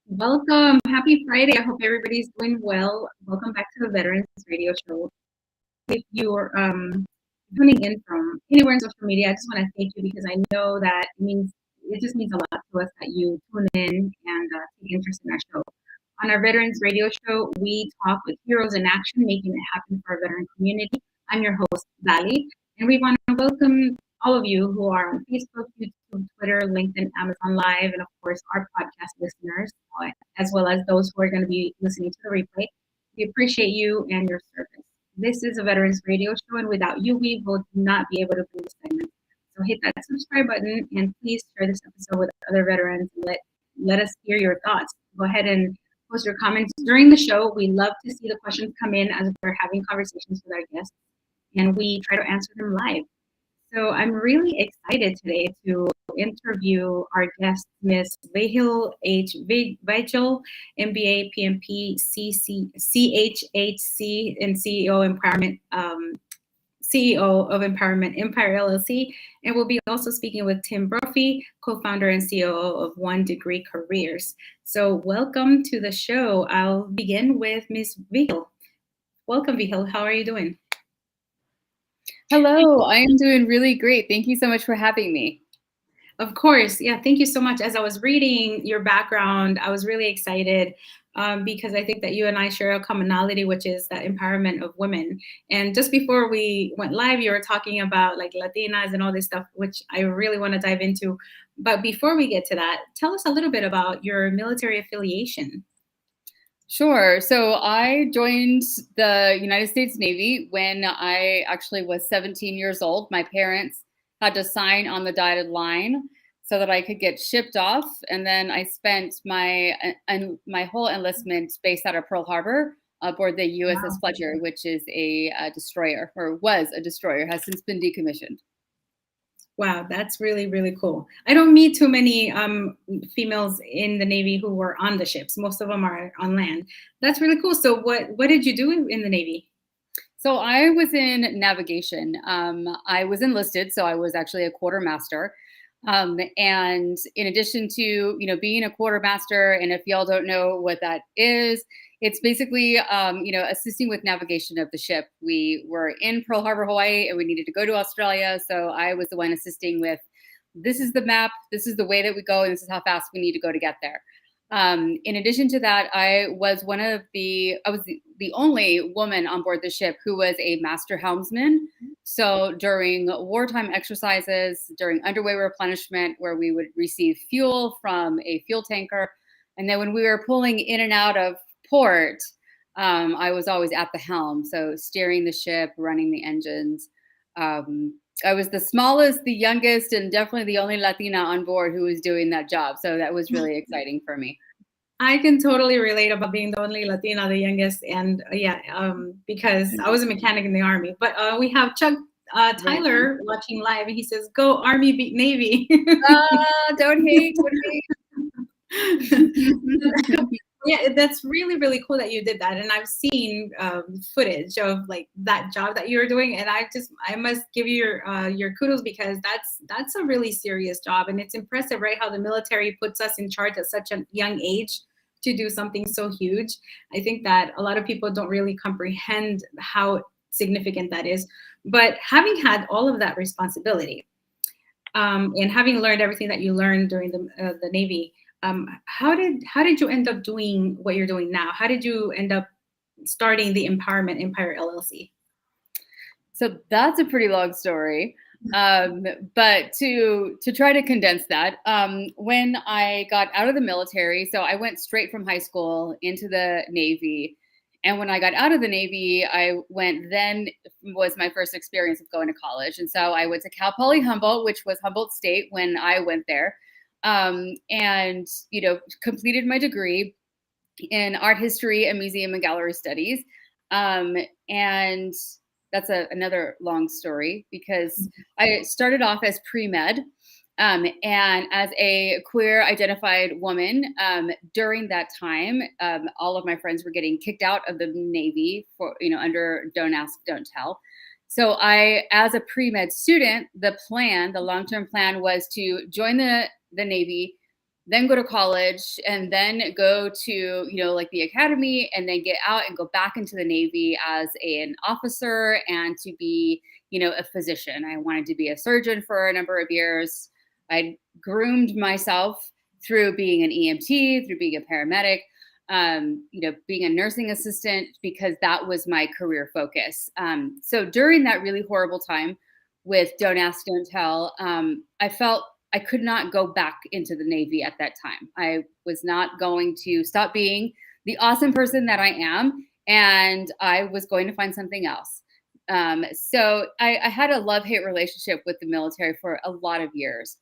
Welcome. Happy Friday. I hope everybody's doing well. Welcome back to the Veterans Radio Show. If you're tuning in from anywhere in social media, I just want to thank you because I know that it just means a lot to us that you tune in and take interest in our show. On our Veterans Radio Show, we talk with heroes in action, making it happen for our veteran community. I'm your host, Valley, and we want to welcome all of you who are on Facebook, YouTube, Twitter, LinkedIn, Amazon Live, and of course, our podcast listeners, as well as those who are going to be listening to the replay. We appreciate you and your service. This is a Veterans Radio Show, and without you, we would not be able to do this segment. So hit that subscribe button, and please share this episode with other veterans. And let us hear your thoughts. Go ahead and post your comments during the show. We love to see the questions come in as we're having conversations with our guests, and we try to answer them live. So I'm really excited today to interview our guest, Ms. VIHIL Vigil, MBA, PMP, CHHC, and CEO of Empowerment Empire LLC, and we'll be also speaking with Tim Brophy, co-founder and COO of OneDegree Careers. So welcome to the show. I'll begin with Ms. VIHIL. Welcome, VIHIL. How are you doing? Hello, I am doing really great. Thank you so much for having me. Of course. Yeah, thank you so much. As I was reading your background, I was really excited because I think that you and I share a commonality, which is the empowerment of women. And just before we went live, you were talking about like Latinas and all this stuff, which I really want to dive into. But before we get to that, tell us a little bit about your military affiliation. Sure. So I joined the United States Navy when I actually was 17 years old. My parents had to sign on the dotted line so that I could get shipped off. And then I spent my whole enlistment based out of Pearl Harbor aboard the USS Fletcher, which is a destroyer, or was a destroyer, has since been decommissioned. Wow, that's really, really cool. I don't meet too many females in the Navy who were on the ships. Most of them are on land. That's really cool. So what did you do in the Navy? So I was in navigation. I was enlisted, so I was actually a quartermaster. And in addition to, being a quartermaster, and if y'all don't know what that is, it's basically, assisting with navigation of the ship. We were in Pearl Harbor, Hawaii, and we needed to go to Australia. So I was the one assisting with, this is the map, this is the way that we go, and this is how fast we need to go to get there. In addition to that, I was the only woman on board the ship who was a master helmsman. So during wartime exercises, during underway replenishment, where we would receive fuel from a fuel tanker, and then when we were pulling in and out of port, I was always at the helm, so steering the ship, running the engines. I was the smallest, the youngest, and definitely the only Latina on board who was doing that job. So that was really exciting for me. I can totally relate about being the only Latina, the youngest, and because I was a mechanic in the Army. But we have Chuck Tyler watching live, and he says, "Go Army, beat Navy." Don't hate. Yeah, that's really, really cool that you did that. And I've seen footage of like that job that you were doing, and I must give you your kudos because that's a really serious job, and it's impressive, right? How the military puts us in charge at such a young age to do something so huge. I think that a lot of people don't really comprehend how significant that is. But having had all of that responsibility, and having learned everything that you learned during the Navy. How did you end up doing what you're doing now? How did you end up starting the Empowerment Empire LLC? So that's a pretty long story. But to try to condense that, when I got out of the military, so I went straight from high school into the Navy. And when I got out of the Navy, then was my first experience of going to college. And so I went to Cal Poly Humboldt, which was Humboldt State when I went there. And completed my degree in art history and museum and gallery studies. And that's another long story because I started off as pre-med. And as a queer identified woman, during that time, all of my friends were getting kicked out of the Navy for, under Don't Ask, Don't Tell. So as a pre-med student, the long-term plan was to join the Navy, then go to college, and then go to, you know, like the academy, and then get out and go back into the Navy as an officer and to be, you know, a physician. I wanted to be a surgeon for a number of years. I groomed myself through being an EMT, through being a paramedic, you know, being a nursing assistant, because that was my career focus. So during that really horrible time with Don't Ask, Don't Tell, I felt I could not go back into the Navy at that time. I was not going to stop being the awesome person that I am, and I was going to find something else. So I had a love-hate relationship with the military for a lot of years.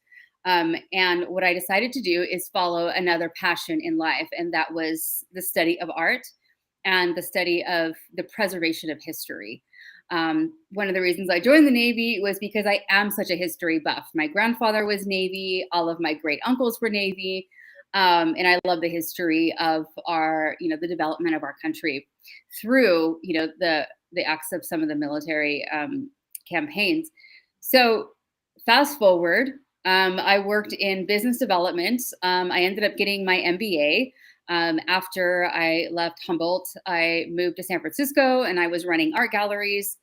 And what I decided to do is follow another passion in life, and that was the study of art and the study of the preservation of history. One of the reasons I joined the Navy was because I am such a history buff. My grandfather was Navy, all of my great uncles were Navy, and I love the history of our, you know, the development of our country through, you know, the acts of some of the military campaigns. So fast forward, I worked in business development. I ended up getting my MBA. After I left Humboldt, I moved to San Francisco, and I was running art galleries,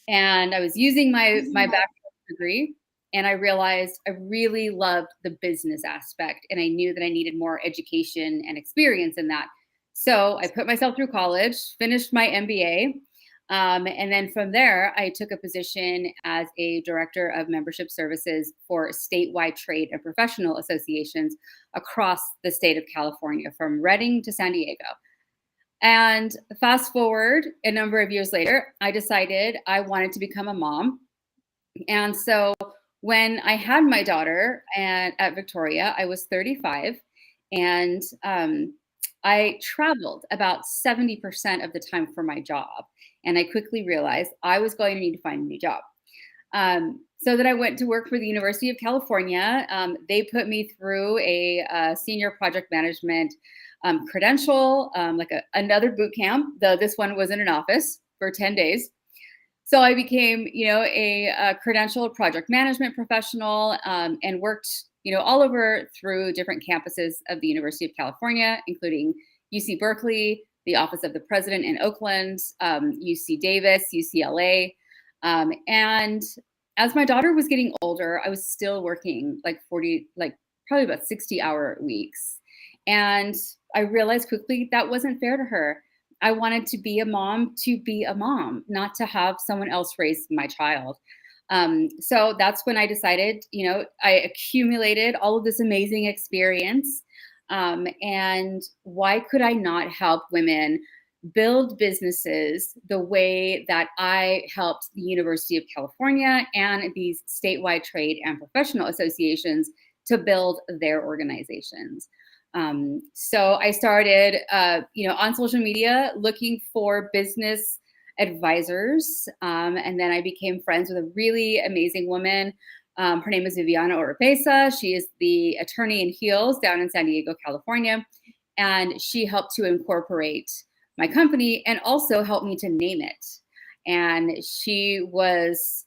and I was using my bachelor's degree, and I realized I really loved the business aspect, and I knew that I needed more education and experience in that. So I put myself through college, finished my MBA, and then from there, I took a position as a director of membership services for statewide trade and professional associations across the state of California, from Redding to San Diego. And fast forward a number of years later, I decided I wanted to become a mom. And so when I had my daughter at Victoria, I was 35, and I traveled about 70% of the time for my job. And I quickly realized I was going to need to find a new job. So then I went to work for the University of California. They put me through a senior project management credential, like another boot camp, though this one was in an office for 10 days. So I became, you know, a credentialed project management professional, and worked, you know, all over through different campuses of the University of California, including UC Berkeley, the Office of the President in Oakland, UC Davis, UCLA. And as my daughter was getting older, I was still working like probably about 60-hour weeks. And I realized quickly that wasn't fair to her. I wanted to be a mom, not to have someone else raise my child. So that's when I decided, you know, I accumulated all of this amazing experience. And why could I not help women build businesses the way that I helped the University of California and these statewide trade and professional associations to build their organizations? So I started, you know, on social media looking for business advisors. And then I became friends with a really amazing woman. Her name is Viviana Oropesa. She is the attorney in Heels down in San Diego, California. And she helped to incorporate my company and also helped me to name it. And she was,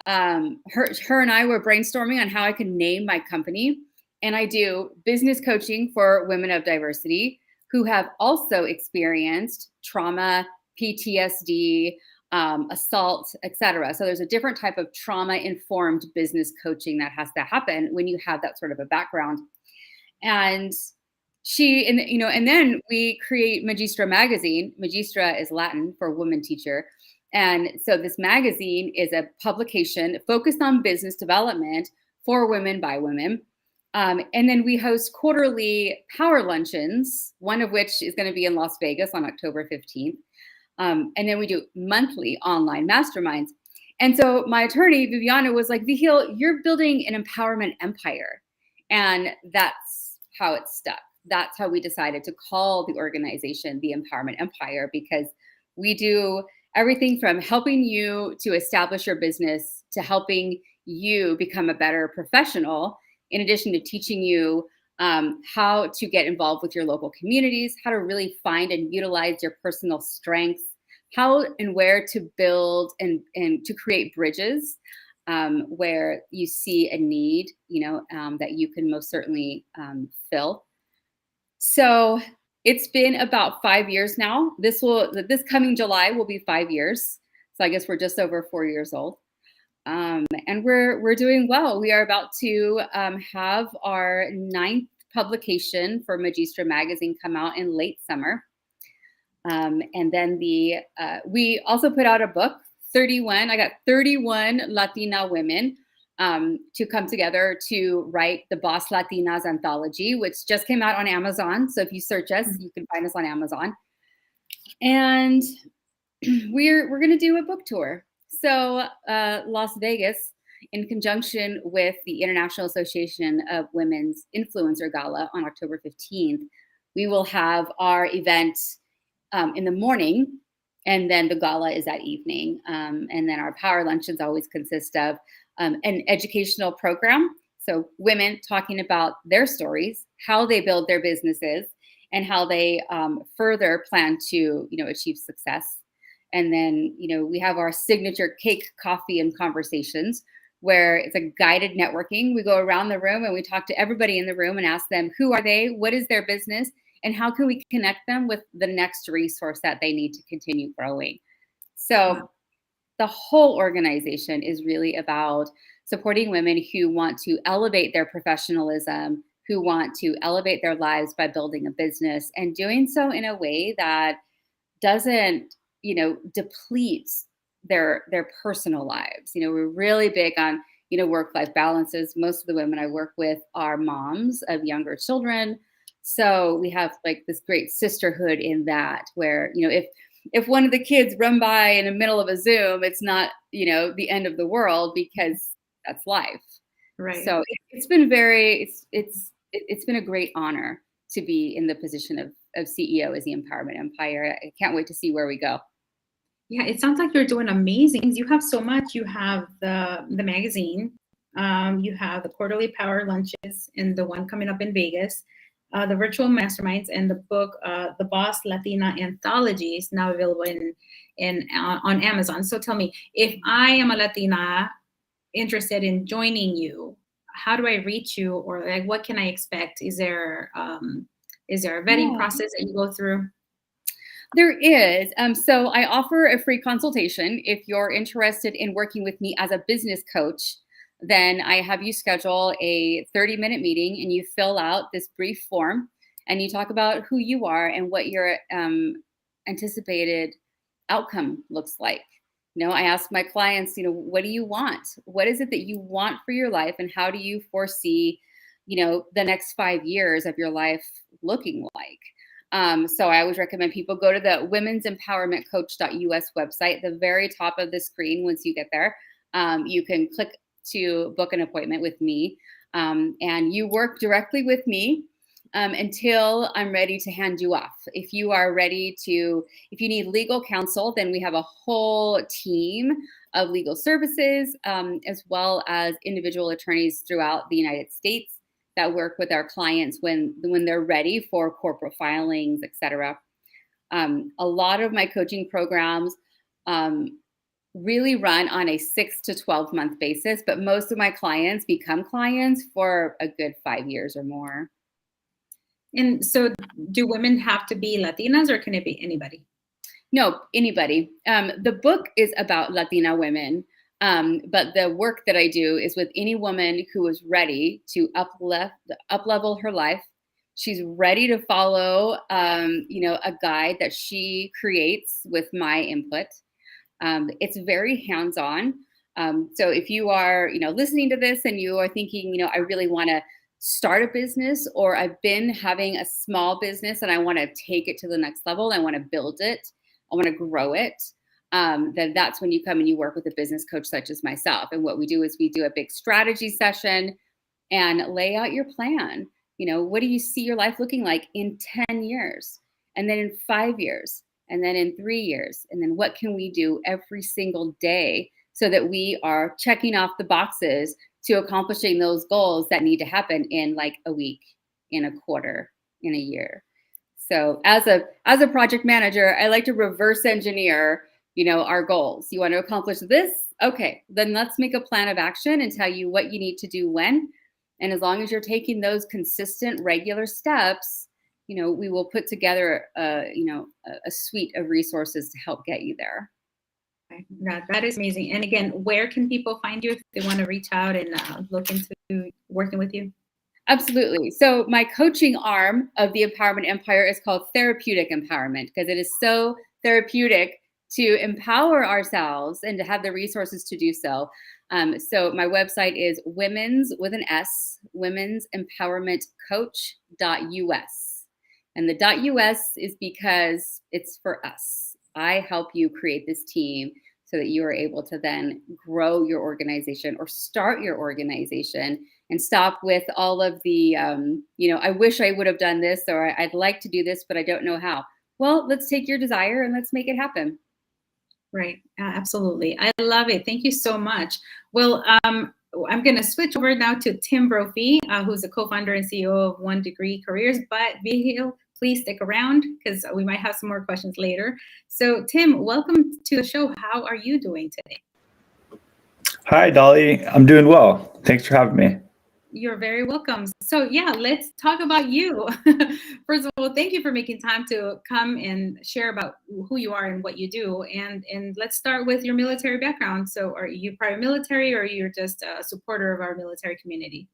her and I were brainstorming on how I could name my company. And I do business coaching for women of diversity who have also experienced trauma, PTSD, assault, etc. So there's a different type of trauma-informed business coaching that has to happen when you have that sort of a background. And and then we create Magistra magazine. Magistra is Latin for woman teacher. And so this magazine is a publication focused on business development for women by women. And then we host quarterly power luncheons, one of which is going to be in Las Vegas on October 15th. And then we do monthly online masterminds. And so my attorney, Viviana, was like, VIHIL, you're building an empowerment empire. And that's how it stuck. That's how we decided to call the organization the Empowerment Empire, because we do everything from helping you to establish your business to helping you become a better professional, in addition to teaching you how to get involved with your local communities, how to really find and utilize your personal strengths, how and where to build and to create bridges where you see a need, that you can most certainly fill. So it's been about 5 years now. This coming July will be 5 years. So I guess we're just over 4 years old. And we're doing well. We are about to have our 9th publication for Magistra magazine come out in late summer. And then we also put out a book, 31. I got 31 Latina women to come together to write the Boss Latinas anthology, which just came out on Amazon. So if you search us, you can find us on Amazon. And we're going to do a book tour. So Las Vegas, in conjunction with the International Association of Women's Influencer Gala on October 15th, we will have our event in the morning, and then the gala is that evening. And then our power luncheons always consist of an educational program. So women talking about their stories, how they build their businesses, and how they further plan to, achieve success. And then, we have our signature cake, coffee, and conversations, where it's a guided networking. We go around the room and we talk to everybody in the room and ask them, who are they? What is their business? And how can we connect them with the next resource that they need to continue growing? So the whole organization is really about supporting women who want to elevate their professionalism, who want to elevate their lives by building a business, and doing so in a way that doesn't, depletes their personal lives. We're really big on, work-life balances. Most of the women I work with are moms of younger children. So we have like this great sisterhood in that, where, if one of the kids run by in the middle of a Zoom, it's not, the end of the world, because that's life. Right. So it's been a great honor to be in the position of CEO as the Empowerment Empire. I can't wait to see where we go. Yeah, it sounds like you're doing amazing. You have so much. You have the magazine, you have the quarterly power lunches, and the one coming up in Vegas, the virtual masterminds, and the book, the Boss Latina Anthology, is now available on Amazon. So tell me, if I am a Latina interested in joining you, how do I reach you, or like what can I expect? Is there a vetting process that you go through? There is. So I offer a free consultation. If you're interested in working with me as a business coach, then I have you schedule a 30-minute meeting, and you fill out this brief form, and you talk about who you are and what your anticipated outcome looks like. I ask my clients, what do you want? What is it that you want for your life, and how do you foresee, the next 5 years of your life looking like? So I always recommend people go to the women'sempowermentcoach.us website. At the very top of the screen, once you get there, you can click to book an appointment with me, and you work directly with me until I'm ready to hand you off. If you need legal counsel, then we have a whole team of legal services, as well as individual attorneys throughout the United States that work with our clients when they're ready for corporate filings, et cetera. A lot of my coaching programs really run on a 6 to 12 month basis, but most of my clients become clients for a good 5 years or more. And so do women have to be Latinas, or can it be anybody? No, anybody. The book is about Latina women, but the work that I do is with any woman who is ready to up-level her life. She's ready to follow, a guide that she creates with my input. It's very hands-on. So if you are, listening to this and you are thinking, I really want to start a business, or I've been having a small business and I want to take it to the next level, I want to build it, I want to grow it, then that's when you come and you work with a business coach such as myself. And what we do is we do a big strategy session and lay out your plan. What do you see your life looking like in 10 years? And then in 5 years? And then in 3 years? And then what can we do every single day so that we are checking off the boxes to accomplishing those goals that need to happen in like a week, in a quarter, in a year? So as a project manager, I like to reverse engineer, our goals. You want to accomplish this? Okay, then let's make a plan of action and tell you what you need to do when. And as long as you're taking those consistent, regular steps, we will put together a suite of resources to help get you there. Okay. That is amazing. And again, where can people find you if they want to reach out and look into working with you? Absolutely. So my coaching arm of the empowerment empire is called therapeutic empowerment, because it is so therapeutic to empower ourselves and to have the resources to do so. So my website is women's with an S, women's empowerment coach.us. And the .us is because it's for us. I help you create this team so that you are able to then grow your organization or start your organization and stop with all of the, I wish I would have done this, or I'd like to do this, but I don't know how. Well, let's take your desire and let's make it happen. Right. Absolutely. I love it. Thank you so much. Well, I'm going to switch over now to Tim Brophy, who's the co-founder and CEO of OneDegree Careers. But VIHIL, please stick around because we might have some more questions later. So, Tim, welcome to the show. How are you doing today? Hi, Dolly. I'm doing well. Thanks for having me. You're very welcome. So yeah, let's talk about you. First of all, thank you for making time to come and share about who you are and what you do. And let's start with your military background. So are you prior military, or you're just a supporter of our military community?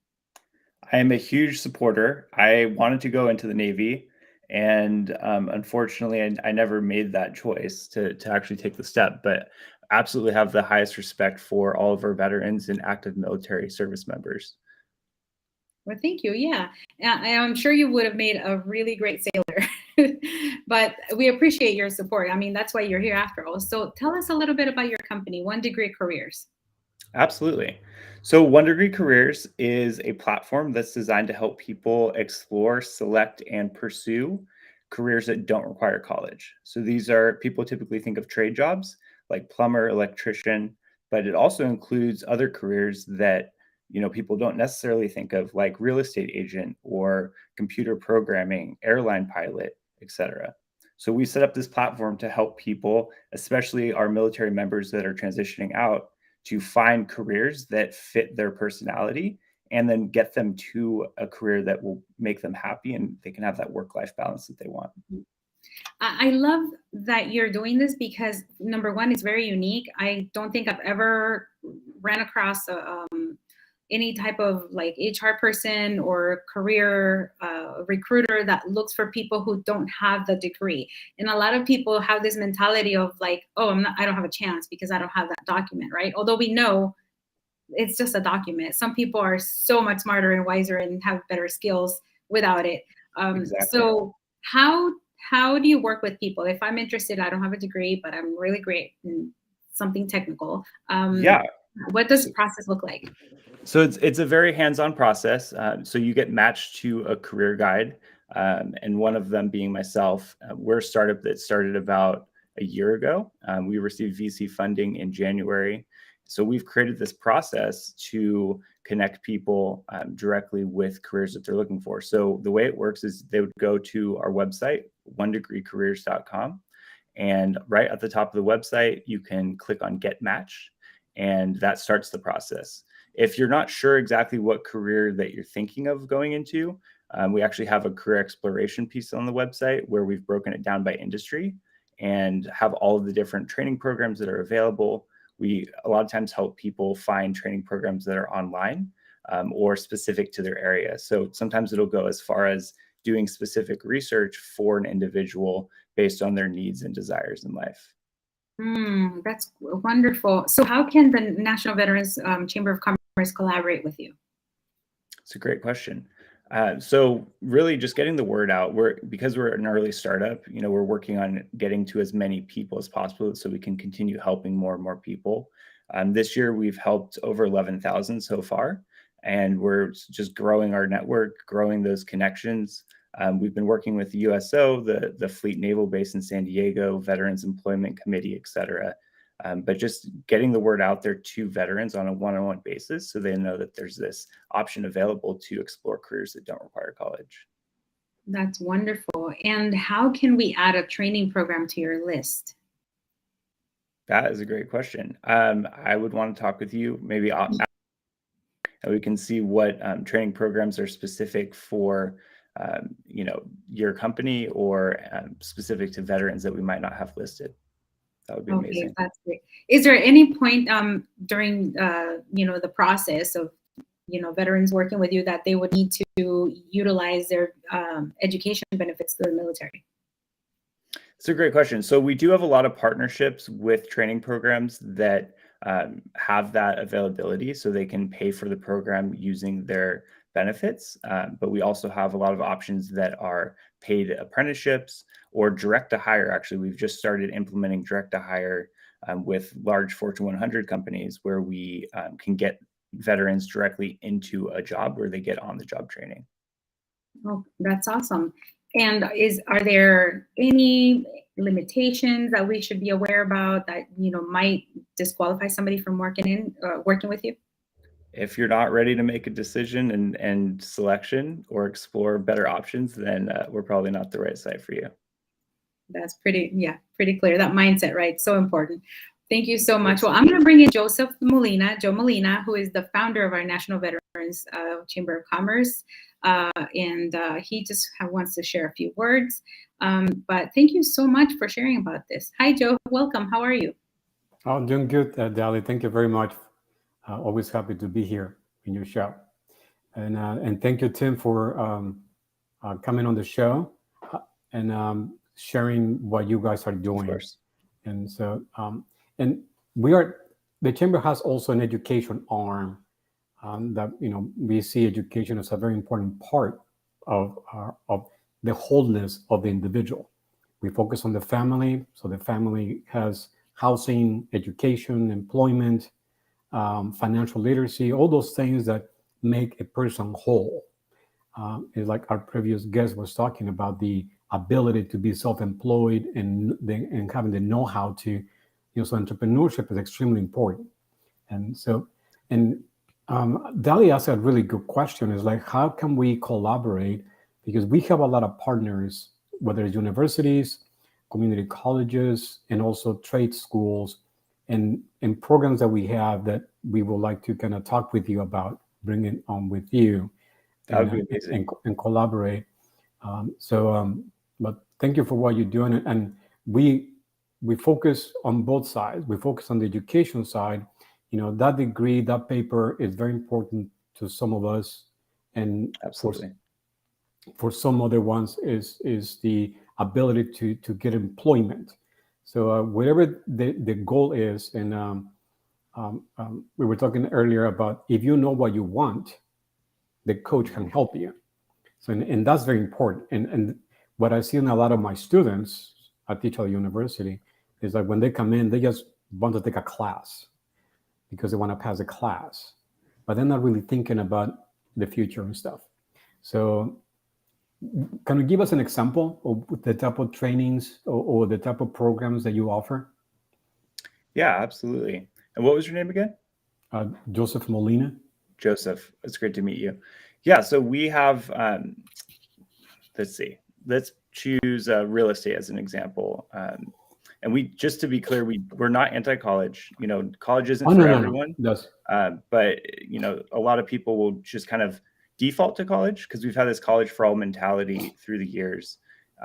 I am a huge supporter. I wanted to go into the Navy, and unfortunately, I never made that choice to actually take the step, but absolutely have the highest respect for all of our veterans and active military service members. Well, thank you. Yeah. I'm sure you would have made a really great sailor, but we appreciate your support. I mean, that's why you're here after all. So tell us a little bit about your company, OneDegree Careers. Absolutely. So, OneDegree Careers is a platform that's designed to help people explore, select, and pursue careers that don't require college. So, these are people typically think of trade jobs like plumber, electrician, but it also includes other careers that people don't necessarily think of, like real estate agent or computer programming, airline pilot, etc. So, we set up this platform to help people, especially our military members that are transitioning out, to find careers that fit their personality and then get them to a career that will make them happy and they can have that work-life balance that they want. I love that you're doing this because number one, it's very unique. I don't think I've ever ran across any type of like HR person or career recruiter that looks for people who don't have the degree. And a lot of people have this mentality of like, oh, I don't have a chance because I don't have that document, right? Although we know it's just a document. Some people are so much smarter and wiser and have better skills without it. Exactly. So how do you work with people? If I'm interested, I don't have a degree, but I'm really great in something technical. Yeah. What does the process look like? So it's a very hands-on process. So you get matched to a career guide, and one of them being myself. We're a startup that started about a year ago. We received VC funding in January. So we've created this process to connect people directly with careers that they're looking for. So the way it works is they would go to our website, onedegreecareers.com. And right at the top of the website, you can click on Get Matched, and that starts the process. If you're not sure exactly what career that you're thinking of going into, we actually have a career exploration piece on the website where we've broken it down by industry and have all of the different training programs that are available. We a lot of times help people find training programs that are online or specific to their area. So sometimes it'll go as far as doing specific research for an individual based on their needs and desires in life. That's wonderful. So how can the National Veterans Chamber of Commerce collaborate with you? It's a great question. So really just getting the word out. Because we're an early startup, we're working on getting to as many people as possible so we can continue helping more and more people. This year we've helped over 11,000 so far, and we're just growing our network, growing those connections. We've been working with the USO, the Fleet Naval Base in San Diego, Veterans Employment Committee, et cetera. But just getting the word out there to veterans on a one-on-one basis so they know that there's this option available to explore careers that don't require college. That's wonderful. And how can we add a training program to your list? That is a great question. I would want to talk with you maybe and we can see what training programs are specific for your company or specific to veterans that we might not have listed. That would be Okay, amazing. that's great. Is there any point during the process of veterans working with you that they would need to utilize their education benefits through the military? It's a great question. So we do have a lot of partnerships with training programs that have that availability, so they can pay for the program using their benefits. But we also have a lot of options that are paid apprenticeships or direct to hire. Actually, we've just started implementing direct to hire with large Fortune 100 companies where we can get veterans directly into a job where they get on the job training. Oh, that's awesome. And are there any limitations that we should be aware about that might disqualify somebody from working with you? If you're not ready to make a decision and selection or explore better options, then we're probably not the right site for you. That's pretty clear. That mindset, right? So important. Thank you so much. Well, I'm going to bring in Joe Molina, who is the founder of our National Veterans Chamber of Commerce. And he just wants to share a few words. But thank you so much for sharing about this. Hi, Joe. Welcome. How are you? Oh, doing good, Dali. Thank you very much. Always happy to be here in your show. And thank you, Tim, for coming on the show and sharing what you guys are doing. Of course. And so, and the Chamber has also an education arm that, we see education as a very important part of the wholeness of the individual. We focus on the family, so the family has housing, education, employment, financial literacy, all those things that make a person whole. It's like our previous guest was talking about the ability to be self-employed and having the know-how to, so entrepreneurship is extremely important. And so, Dali asked a really good question, is like, how can we collaborate? Because we have a lot of partners, whether it's universities, community colleges, and also trade schools, and programs that we have that we would like to kind of talk with you about, bring it on with you, That would be amazing. And collaborate. But thank you for what you're doing. And we focus on both sides. We focus on the education side. That degree, that paper is very important to some of us. And absolutely, for some other ones is the ability to get employment. So whatever the goal is, and we were talking earlier about if you know what you want, the coach can help you. So and that's very important. And what I see in a lot of my students I teach at the university is that when they come in, they just want to take a class because they want to pass a class, but they're not really thinking about the future and stuff. So can you give us an example of the type of trainings or the type of programs that you offer? Yeah, absolutely. And what was your name again? Joseph Molina. Joseph, it's great to meet you. Yeah, so we have, let's choose real estate as an example. And just to be clear, we're not anti-college. College isn't for everyone. No. Yes. But a lot of people will just kind of default to college because we've had this college for all mentality through the years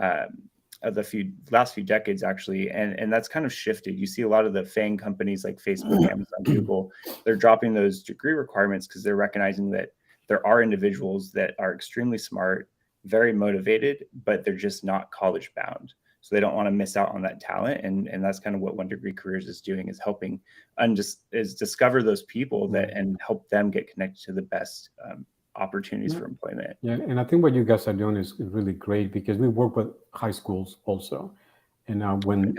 of the last few decades, actually. And that's kind of shifted. You see a lot of the FANG companies like Facebook, Amazon, Google, they're dropping those degree requirements because they're recognizing that there are individuals that are extremely smart, very motivated, but they're just not college bound. So they don't want to miss out on that talent. And that's kind of what OneDegree Careers is doing, is helping discover those people and help them get connected to the best opportunities for employment. Yeah, and I think what you guys are doing is really great because we work with high schools also. And when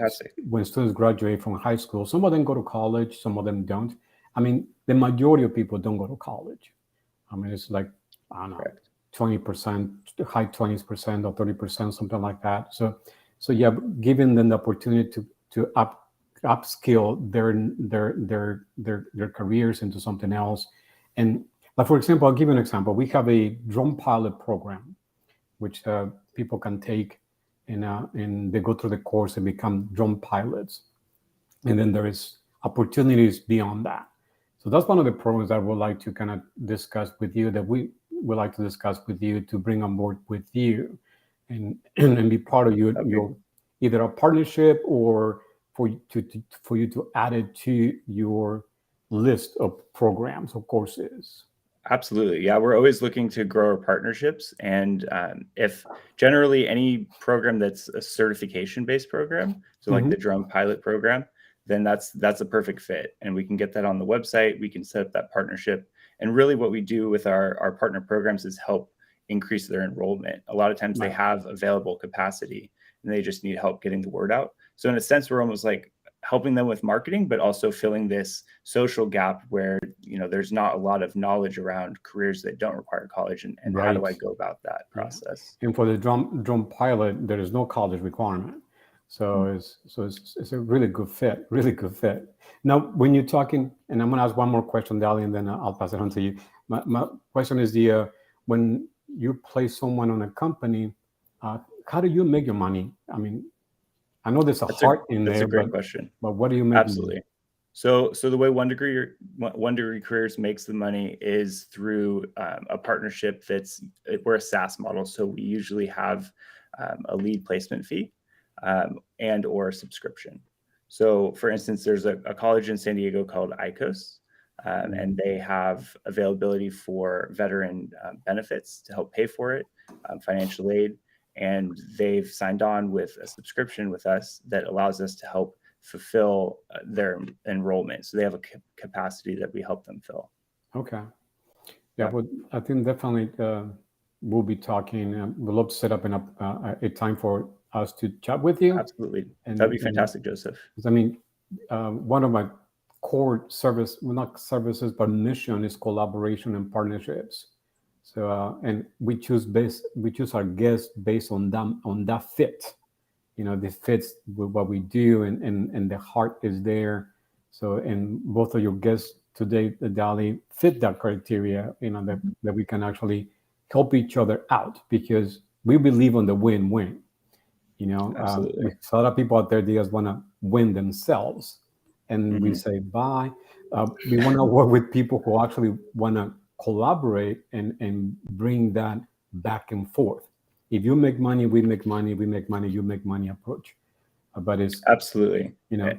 students graduate from high school, some of them go to college, some of them don't. I mean, the majority of people don't go to college. I mean, it's like, I don't know, 20%, high 20% or 30%, something like that. So yeah, giving them the opportunity to upskill their careers into something else. And like, for example, I'll give you an example. We have a drone pilot program, which people can take and they go through the course and become drone pilots. And then there is opportunities beyond that. So that's one of the programs that I would like to kind of discuss with you, that we would like to discuss with you, to bring on board with you and be part of your either a partnership or for you to add it to your list of programs or courses. Absolutely. Yeah, we're always looking to grow our partnerships. And if generally any program that's a certification-based program, so like the drone pilot program, then that's a perfect fit. And we can get that on the website. We can set up that partnership. And really what we do with our partner programs is help increase their enrollment. A lot of times they have available capacity and they just need help getting the word out. So in a sense, we're almost like helping them with marketing, but also filling this social gap where, you know, there's not a lot of knowledge around careers that don't require college, and how do I go about that process? And for the drone pilot, there is no college requirement. So it's a really good fit, Now, when you're talking, and I'm going to ask one more question, Dali, and then I'll pass it on to you. My question is when you place someone on a company, how do you make your money? I mean, I know there's a heart in there. That's a great question. But what do you make? Absolutely. So the way OneDegree Careers makes the money is through a partnership we're a SaaS model. So we usually have a lead placement fee and or subscription. So for instance, there's a college in San Diego called ICOS, and they have availability for veteran benefits to help pay for it, financial aid. And they've signed on with a subscription with us that allows us to help fulfill their enrollment. So they have a capacity that we help them fill. Okay. Yeah, but I think definitely we'll be talking. We'd love to set up a time for us to chat with you. Absolutely. That'd be fantastic, Joseph. I mean, one of my core not services, but mission is collaboration and partnerships. So, and we choose our guests based on that fit. You know, this fits with what we do, and the heart is there. So, and both of your guests today, Dali, fit that criteria. You know, that we can actually help each other out, because we believe on the win-win. You know, there's a lot of people out there, they just want to win themselves, and we say bye. We want to work with people who actually want to collaborate and bring that back and forth. If you make money, we make money. We make money, you make money approach. But it's absolutely, you know,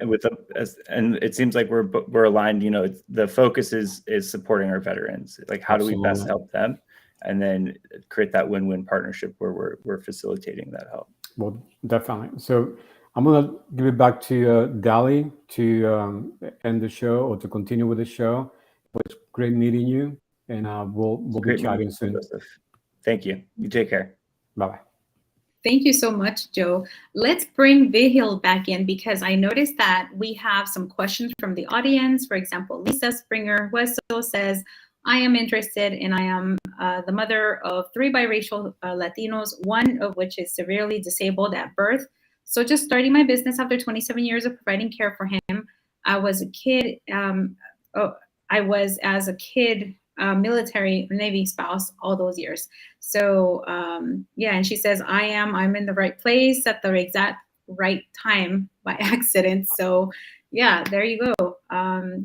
and it seems like we're aligned. You know, the focus is supporting our veterans. Like, how do we best help them, and then create that win-win partnership where we're facilitating that help. Well, definitely. So I'm gonna give it back to Dali to end the show, or to continue with the show. It was great meeting you, and we'll be chatting soon. Joseph. Thank you. You take care. Bye-bye. Thank you so much, Joe. Let's bring VIHIL back in, because I noticed that we have some questions from the audience. For example, Lisa Springer Hueso says, I am interested, and I am the mother of 3 biracial Latinos, one of which is severely disabled at birth. So just starting my business after 27 years of providing care for him. I was as a kid, military Navy spouse all those years. So yeah, and she says, I'm in the right place at the exact right time by accident. So yeah, there you go.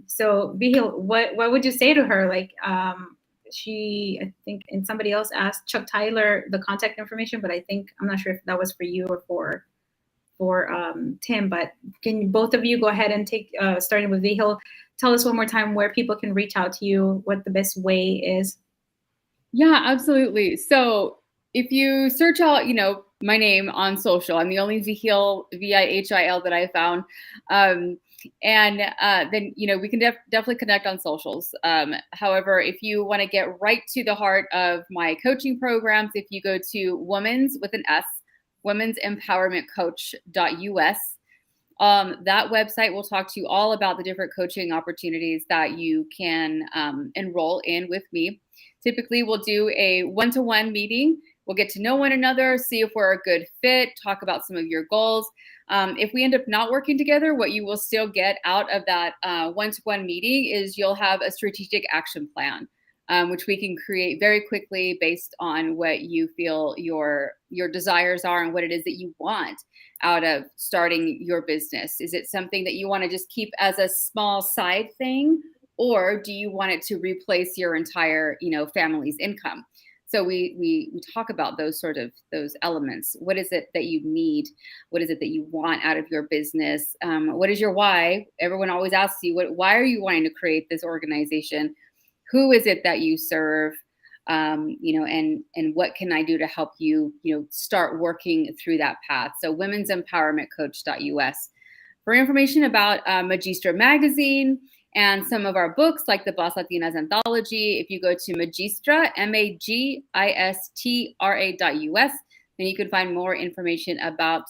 So VIHIL, what would you say to her? Like, I think, and somebody else asked Chuck Tyler the contact information, but I'm not sure if that was for you or for Tim, but can both of you go ahead and take, starting with VIHIL, tell us one more time where people can reach out to you, what the best way is? Yeah, absolutely. So if you search out, you know, my name on social, I'm the only VIHIL, VIHIL that I found. Then, you know, we can definitely connect on socials. However, if you want to get right to the heart of my coaching programs, if you go to women'sempowermentcoach.us, that website will talk to you all about the different coaching opportunities that you can enroll in with me. Typically, we'll do a one-to-one meeting. We'll get to know one another, see if we're a good fit, talk about some of your goals. If we end up not working together, what you will still get out of that one-to-one meeting is you'll have a strategic action plan. which we can create very quickly based on what you feel your desires are and what it is that you want out of starting your business. Is it something that you want to just keep as a small side thing, or do you want it to replace your entire, family's income? So we talk about those elements. What is it that you need? What is it that you want out of your business? What is your why? Everyone always asks you, why are you wanting to create this organization? Who is it that you serve? And what can I do to help you, start working through that path? So women'sempowermentcoach.us. For information about Magistra Magazine and some of our books, like the Boss Latinas Anthology, if you go to Magistra, magistra.us, then you can find more information about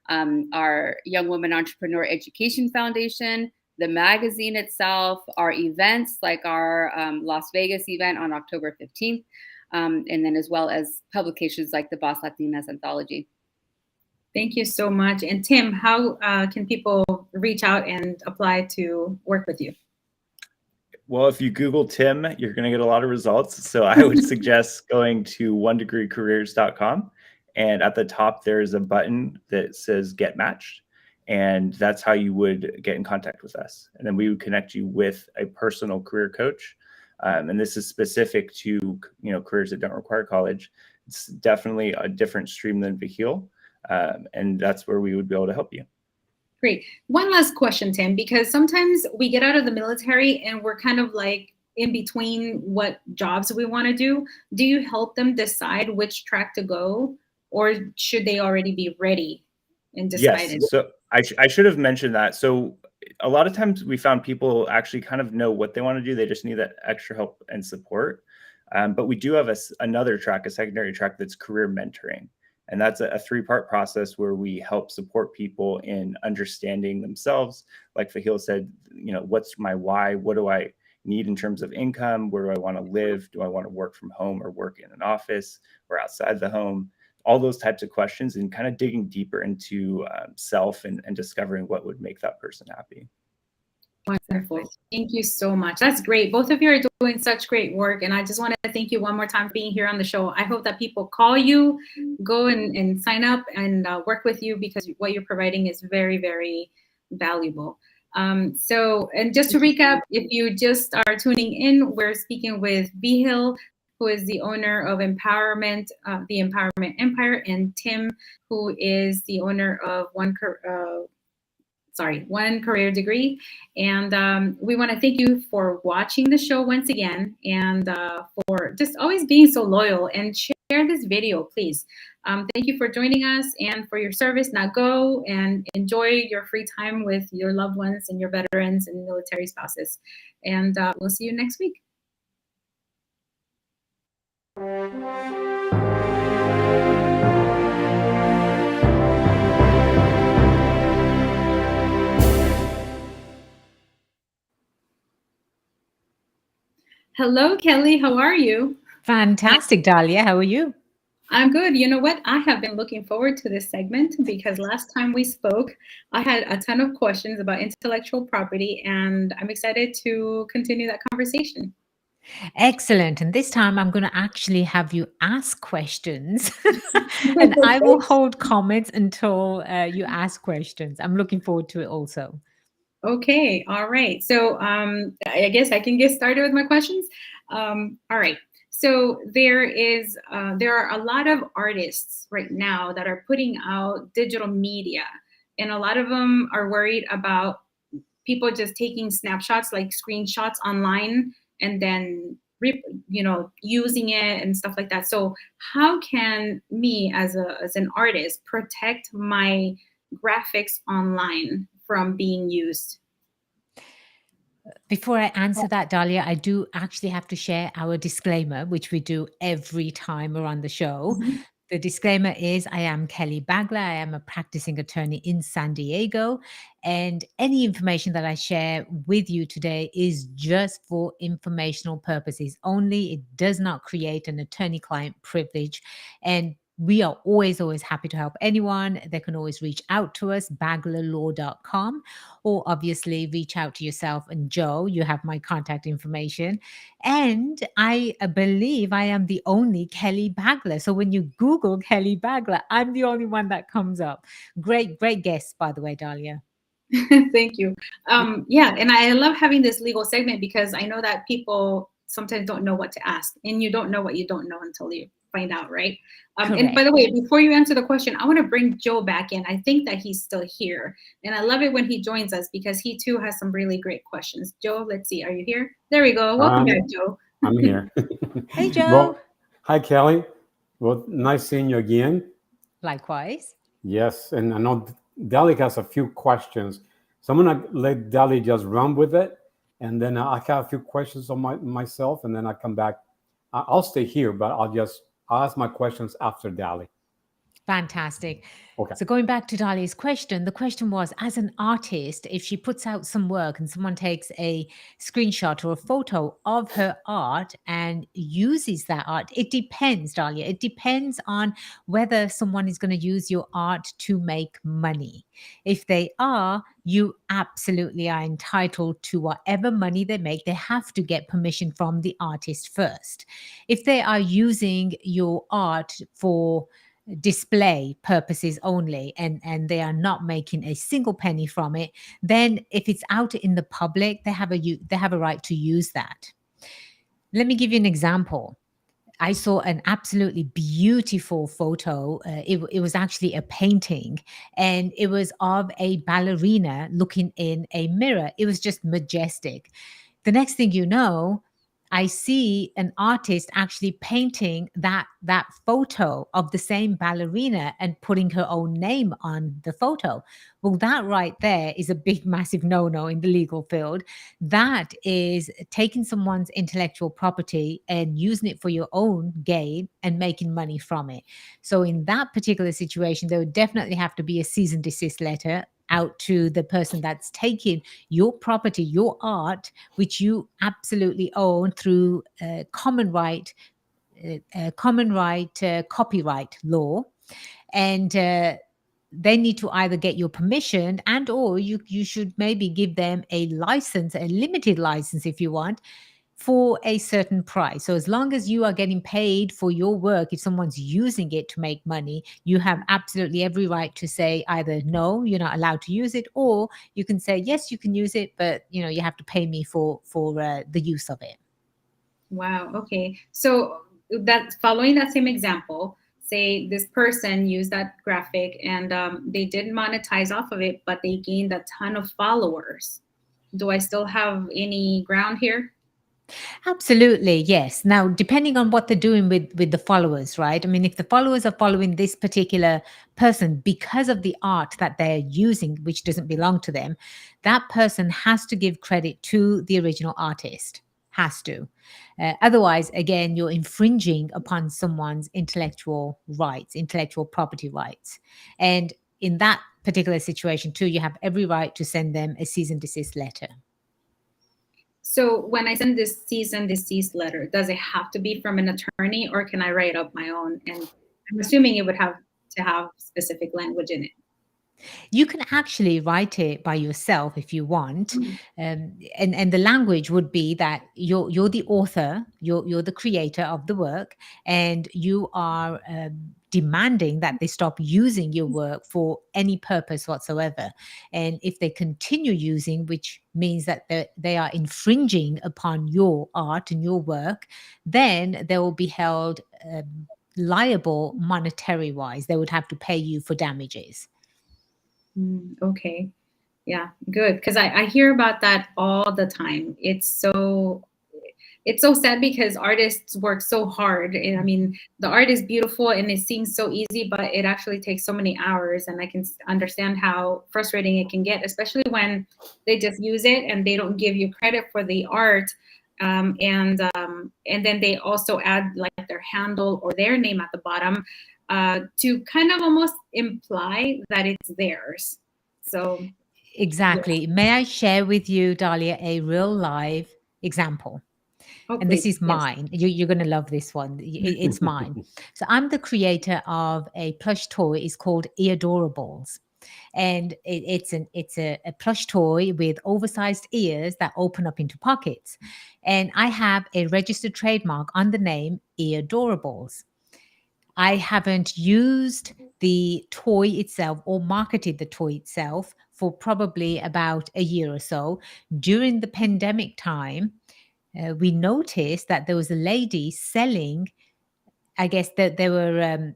our Young Women Entrepreneur Education Foundation, the magazine itself, our events like our Las Vegas event on October 15th, and then as well as publications like the Boss Latinas Anthology. Thank you so much. And Tim, how can people reach out and apply to work with you? Well, if you Google Tim, you're going to get a lot of results. So I would suggest going to OneDegreeCareers.com. And at the top, there's a button that says Get Matched. And that's how you would get in contact with us. And then we would connect you with a personal career coach. And this is specific to, careers that don't require college. It's definitely a different stream than VIHIL. And that's where we would be able to help you. Great. One last question, Tim, because sometimes we get out of the military and we're kind of like in between what jobs we want to do. Do you help them decide which track to go, or should they already be ready and decided? Yes. So I should have mentioned that. So a lot of times we found people actually kind of know what they want to do. They just need that extra help and support. But we do have another track, a secondary track that's career mentoring. And that's a 3-part process where we help support people in understanding themselves. Like VIHIL said, what's my why? What do I need in terms of income? Where do I want to live? Do I want to work from home or work in an office or outside the home? All those types of questions, and kind of digging deeper into self and discovering what would make that person happy. Wonderful. Thank you so much. That's great. Both of you are doing such great work. And I just want to thank you one more time for being here on the show. I hope that people call you, go and sign up and work with you, because what you're providing is very, very valuable. And just to recap, if you just are tuning in, we're speaking with VIHIL, who is the owner of the Empowerment Empire, and Tim, who is the owner of One Career Degree. And we want to thank you for watching the show once again, and for just always being so loyal, and share this video, please. Thank you for joining us and for your service. Now go and enjoy your free time with your loved ones and your veterans and military spouses. And we'll see you next week. Hello, Kelly. How are you? Fantastic, Dahlia. How are you? I'm good. You know what? I have been looking forward to this segment, because last time we spoke, I had a ton of questions about intellectual property, and I'm excited to continue that conversation. Excellent. And this time I'm going to actually have you ask questions and I will hold comments until you ask questions. I'm looking forward to it also. Okay. All right. So I guess I can get started with my questions. All right. So there are a lot of artists right now that are putting out digital media, and a lot of them are worried about people just taking snapshots, like screenshots online, and then using it and stuff like that. So how can me as an artist protect my graphics online from being used? Before I answer that, Dahlia, I do actually have to share our disclaimer, which we do every time we're on the show. Mm-hmm. The disclaimer is I am Kelly Bagla. I am a practicing attorney in San Diego. And any information that I share with you today is just for informational purposes only. It does not create an attorney-client privilege. And we are always happy to help anyone. They can always reach out to us, baglalaw.com, or obviously reach out to yourself and Joe. You have my contact information. And I believe I am the only Kelly Bagla. So when you Google Kelly Bagla, I'm the only one that comes up. Great guest, by the way, Dahlia. Thank you. Yeah, and I love having this legal segment because I know that people sometimes don't know what to ask, and you don't know what you don't know until you find out, right? And by the way, before you answer the question, I want to bring Joe back in. I think that he's still here, and I love it when he joins us because he too has some really great questions. Joe, let's see, are you here? There we go. Welcome back, Joe. I'm here. Hey, Joe. Well, hi, Kelly. Well, nice seeing you again. Likewise. Yes, and I know Dali has a few questions, so I'm gonna let Dali just run with it, and then I have a few questions on myself, and then I come back. I'll stay here, but I'll ask my questions after Dali. Fantastic. Okay. So going back to Dalia's question, the question was, as an artist, if she puts out some work and someone takes a screenshot or a photo of her art and uses that art, it depends, Dahlia. It depends on whether someone is going to use your art to make money. If they are, you absolutely are entitled to whatever money they make. They have to get permission from the artist first. If they are using your art for display purposes only and they are not making a single penny from it, then if it's out in the public, they have a right to use that. Let me give you an example. I saw an absolutely beautiful photo. It was actually a painting, and it was of a ballerina looking in a mirror. It was just majestic. The next thing you know, I see an artist actually painting that photo of the same ballerina and putting her own name on the photo. Well, that right there is a big, massive no-no in the legal field. That is taking someone's intellectual property and using it for your own gain and making money from it. So in that particular situation, there would definitely have to be a cease and desist letter out to the person that's taking your property, your art, which you absolutely own through common right copyright law, and they need to either get your permission and or you should maybe give them a license, a limited license if you want, for a certain price. So as long as you are getting paid for your work, if someone's using it to make money, you have absolutely every right to say either no, you're not allowed to use it, or you can say yes, you can use it, but you have to pay me for the use of it. Wow. Okay. So that following that same example, say this person used that graphic and they didn't monetize off of it, but they gained a ton of followers. Do I still have any ground here? Absolutely, yes. Now, depending on what they're doing with the followers, right? I mean, if the followers are following this particular person because of the art that they're using, which doesn't belong to them, that person has to give credit to the original artist. Has to. Otherwise, again, you're infringing upon someone's intellectual rights, intellectual property rights. And in that particular situation, too, you have every right to send them a cease and desist letter. So when I send this cease and desist letter, does it have to be from an attorney, or can I write up my own? And I'm assuming it would have to have specific language in it. You can actually write it by yourself if you want, and the language would be that you're the author, you're the creator of the work, and you are demanding that they stop using your work for any purpose whatsoever. And if they continue using, which means that they are infringing upon your art and your work, then they will be held liable monetary wise. They would have to pay you for damages. Okay. Yeah, good. Because I hear about that all the time. It's so sad because artists work so hard. And I mean, the art is beautiful and it seems so easy, but it actually takes so many hours. And I can understand how frustrating it can get, especially when they just use it and they don't give you credit for the art. And then they also add like their handle or their name at the bottom to kind of almost imply that it's theirs. So exactly. Yeah. May I share with you, Dahlia, a real live example? Oh, And this please. is Yes. mine. You're going to love this one. It's mine. So I'm the creator of a plush toy. It's called Eadorables. And it's a plush toy with oversized ears that open up into pockets. And I have a registered trademark on the name Eadorables. I haven't used the toy itself or marketed the toy itself for probably about a year or so. During the pandemic time, we noticed that there was a lady selling, I guess that there were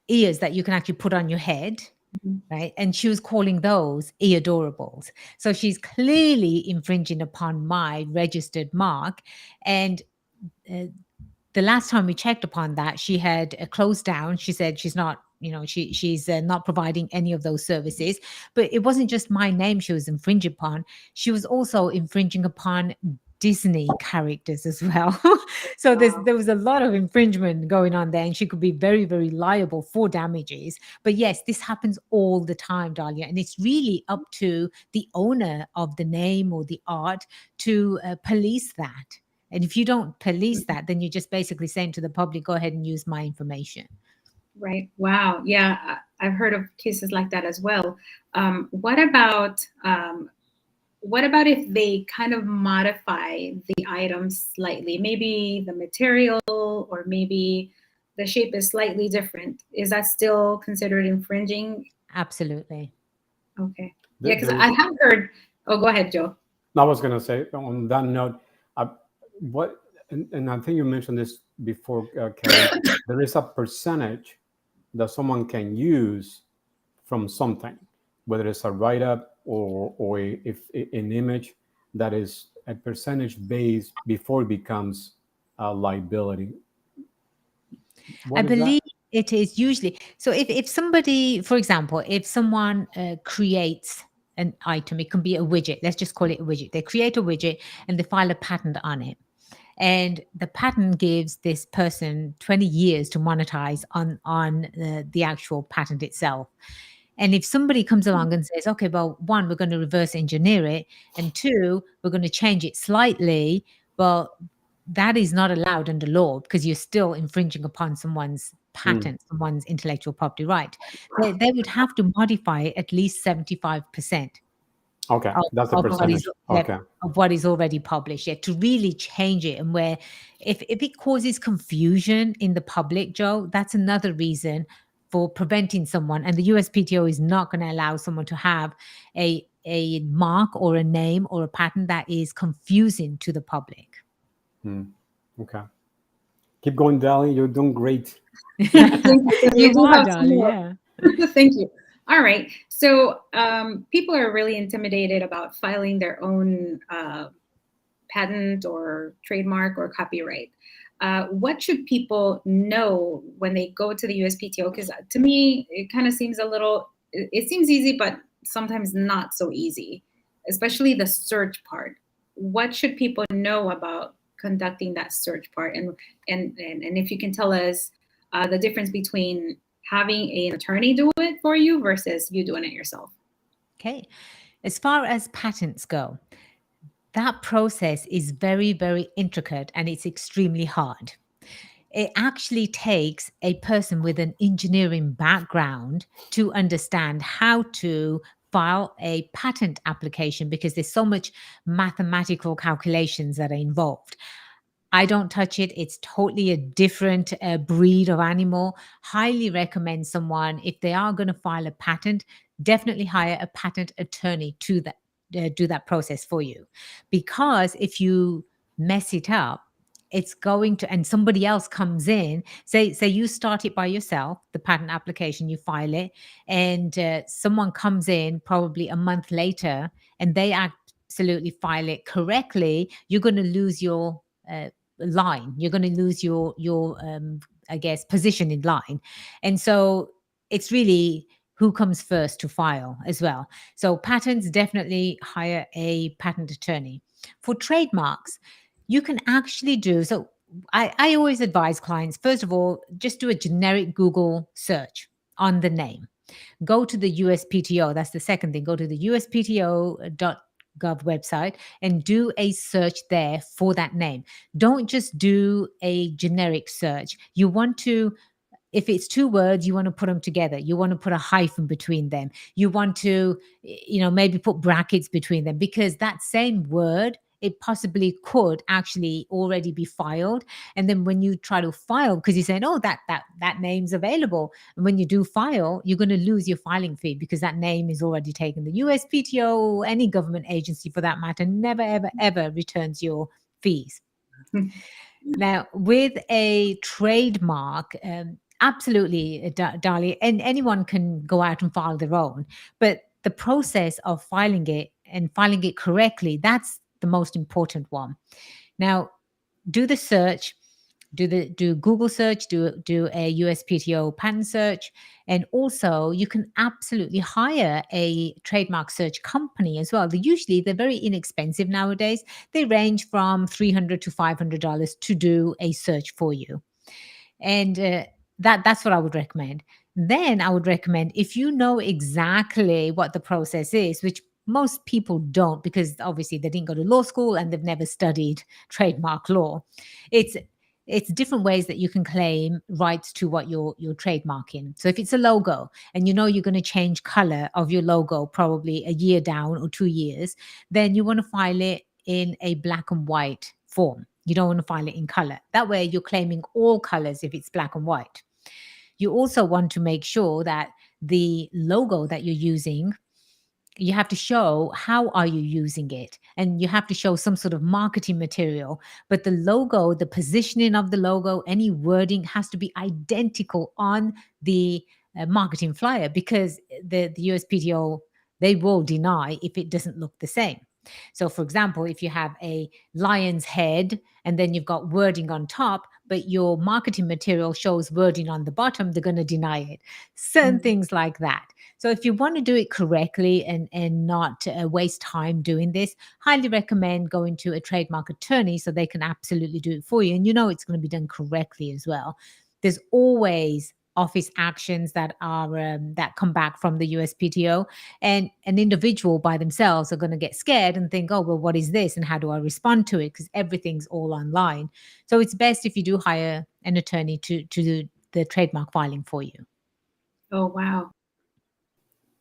ears that you can actually put on your head, right? And she was calling those Eadorables. So she's clearly infringing upon my registered mark. And the last time we checked upon that, she had closed down. She said she's not, she's not providing any of those services. But it wasn't just my name she was infringing upon. She was also infringing upon Disney characters as well. So there was a lot of infringement going on there, and she could be very, very liable for damages. But yes, this happens all the time, Dahlia, and it's really up to the owner of the name or the art to police that. And if you don't police that, then you're just basically saying to the public, go ahead and use my information. Right. Wow. Yeah, I've heard of cases like that as well. What about if they kind of modify the items slightly? Maybe the material or maybe the shape is slightly different. Is that still considered infringing? Absolutely. Okay. Yeah, because I have heard. Oh, go ahead, Joe. I was going to say on that note, and I think you mentioned this before, Kelly, there is a percentage that someone can use from something, whether it's a write-up or if an image that is a percentage based before it becomes a liability. I believe it is usually. So if somebody, for example, if someone creates an item, it can be a widget. Let's just call it a widget. They create a widget and they file a patent on it. And the patent gives this person 20 years to monetize on the actual patent itself. And if somebody comes along and says, okay, well, one, we're going to reverse engineer it, and two, we're going to change it slightly, well, that is not allowed under law because you're still infringing upon someone's patent, someone's intellectual property right. They would have to modify it at least 75%. Okay, that's the percentage. Of what is already published, to really change it. And where if it causes confusion in the public, Joe, that's another reason for preventing someone. And the USPTO is not going to allow someone to have a mark or a name or a patent that is confusing to the public. Okay. Keep going, Dali. You're doing great. You are, darling. Yeah. Thank you. All right. So people are really intimidated about filing their own patent or trademark or copyright. What should people know when they go to the USPTO? Because to me, it kind of seems it seems easy, but sometimes not so easy, especially the search part. What should people know about conducting that search part? And if you can tell us the difference between having an attorney do it for you versus you doing it yourself. Okay. As far as patents go, that process is very, very intricate and it's extremely hard. It actually takes a person with an engineering background to understand how to file a patent application because there's so much mathematical calculations that are involved. I don't touch it. It's totally a different breed of animal. Highly recommend someone, if they are going to file a patent, definitely hire a patent attorney to do that process for you. Because if you mess it up, it's going to, and somebody else comes in, say you start it by yourself, the patent application, you file it, and someone comes in probably a month later and they absolutely file it correctly, you're going to lose your line. You're going to lose your I guess position in line. And so it's really who comes first to file as well. So patents, definitely hire a patent attorney. For trademarks, you can actually do so. I always advise clients, first of all, just do a generic Google search on the name. Go to the USPTO. That's the second thing. Go to the USPTO gov website and do a search there for that name. Don't just do a generic search. You want to, if it's 2 words, you want to put them together. You want to put a hyphen between them. You want to, maybe put brackets between them, because that same word, it possibly could actually already be filed. And then when you try to file, because you're saying, oh, that name's available. And when you do file, you're going to lose your filing fee because that name is already taken. The USPTO or any government agency for that matter never, ever, ever returns your fees. Now, with a trademark, absolutely, Dali, and anyone can go out and file their own. But the process of filing it and filing it correctly, that's the most important one. Now, do the search, do Google search, do a USPTO patent search, and also you can absolutely hire a trademark search company as well. They're very inexpensive nowadays. They range from $300 to $500 to do a search for you, and that's what I would recommend. Then I would recommend, if you know exactly what the process is, which most people don't, because obviously they didn't go to law school and they've never studied trademark law. It's different ways that you can claim rights to what you're trademarking. So if it's a logo and you're going to change color of your logo probably a year down or 2 years, then you want to file it in a black and white form. You don't want to file it in color. That way you're claiming all colors if it's black and white. You also want to make sure that the logo that you're using, you have to show how are you using it, and you have to show some sort of marketing material. But the logo, the positioning of the logo, any wording has to be identical on the marketing flyer, because the USPTO, they will deny if it doesn't look the same. So for example, if you have a lion's head and then you've got wording on top, but your marketing material shows wording on the bottom, they're going to deny it. Certain things like that. So if you want to do it correctly and not waste time doing this, highly recommend going to a trademark attorney so they can absolutely do it for you. And it's going to be done correctly as well. There's always office actions that are that come back from the USPTO, and an individual by themselves are going to get scared and think, oh, well, what is this and how do I respond to it? Because everything's all online. So it's best if you do hire an attorney to do the trademark filing for you. Oh, wow.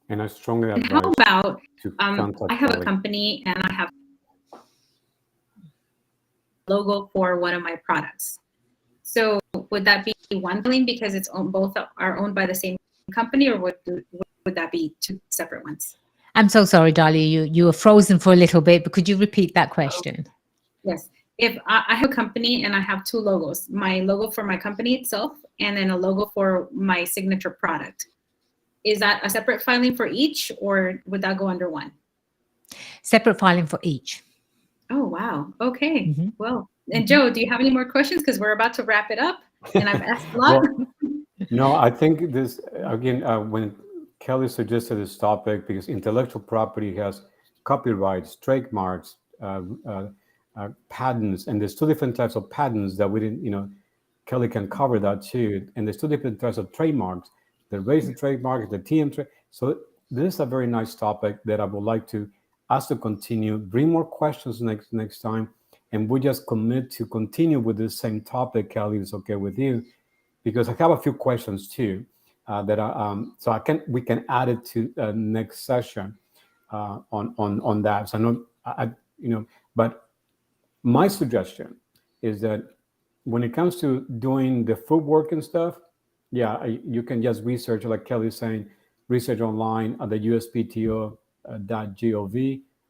And I strongly And advise how about, to contact I have Kelly. a company and I have a logo for one of my products. So would that be one filing because it's both are owned by the same company, or would that be 2 separate ones? I'm so sorry, Dali. You were frozen for a little bit, but could you repeat that question? Yes. If I have a company and I have 2 logos, my logo for my company itself and then a logo for my signature product, is that a separate filing for each, or would that go under one? Separate filing for each. Oh, wow. Okay. Mm-hmm. Well, and Joe, do you have any more questions? Because we're about to wrap it up and I've asked a lot. Well, no, I think this, again, when Kelly suggested this topic, because intellectual property has copyrights, trademarks, patents, and there's 2 different types of patents that we didn't, Kelly can cover that too. And there's 2 different types of trademarks, the registered trademark, the TM trade. So this is a very nice topic that I would like to us to continue, bring more questions next time. And we just commit to continue with this same topic, Kelly, is okay with you, because I have a few questions too that so we can add it to next session on that. So I know, but my suggestion is that when it comes to doing the footwork and stuff, you can just research, like Kelly's saying, research online at the uspto.gov,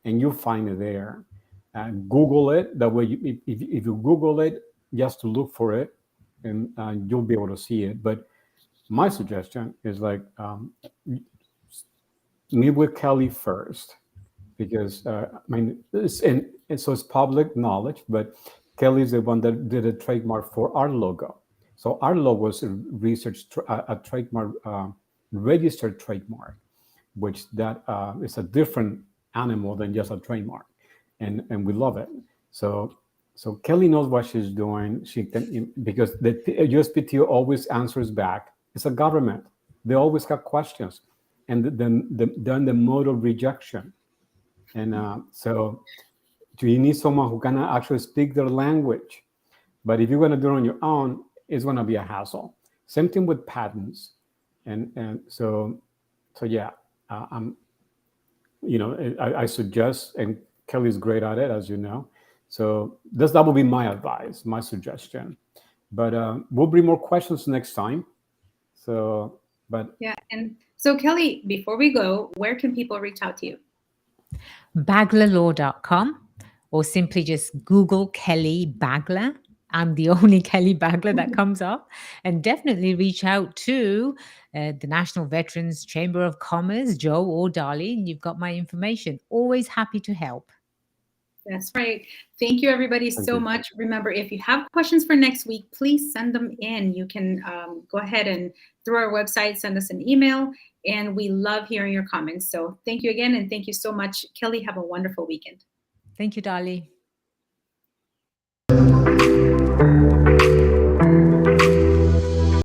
and you'll find it there. And Google it. That way, if you Google it, just to look for it, and you'll be able to see it. But my suggestion is meet with Kelly first, because and so it's public knowledge. But Kelly is the one that did a trademark for our logo. So our logo is a trademark, registered trademark, which that is a different animal than just a trademark. And we love it. So Kelly knows what she's doing. She can, because the USPTO always answers back. It's a government. They always have questions, and then the mode of rejection And so you need someone who can actually speak their language. But if you're going to do it on your own, it's going to be a hassle. Same thing with patents. And so yeah, I suggest, and Kelly's great at it, as you know. So that will be my advice, my suggestion. But we'll bring more questions next time. So, but yeah. And so Kelly, before we go, where can people reach out to you? baglalaw.com, or simply just Google Kelly Bagla. I'm the only Kelly Bagla that comes up. And definitely reach out to the National Veterans Chamber of Commerce, Joe or Darlene. You've got my information. Always happy to help. That's right. Thank you, everybody, so much. Remember, if you have questions for next week, please send them in. You can go ahead and through our website, send us an email, and we love hearing your comments. So thank you again, and thank you so much. Kelly, have a wonderful weekend. Thank you, Darlene.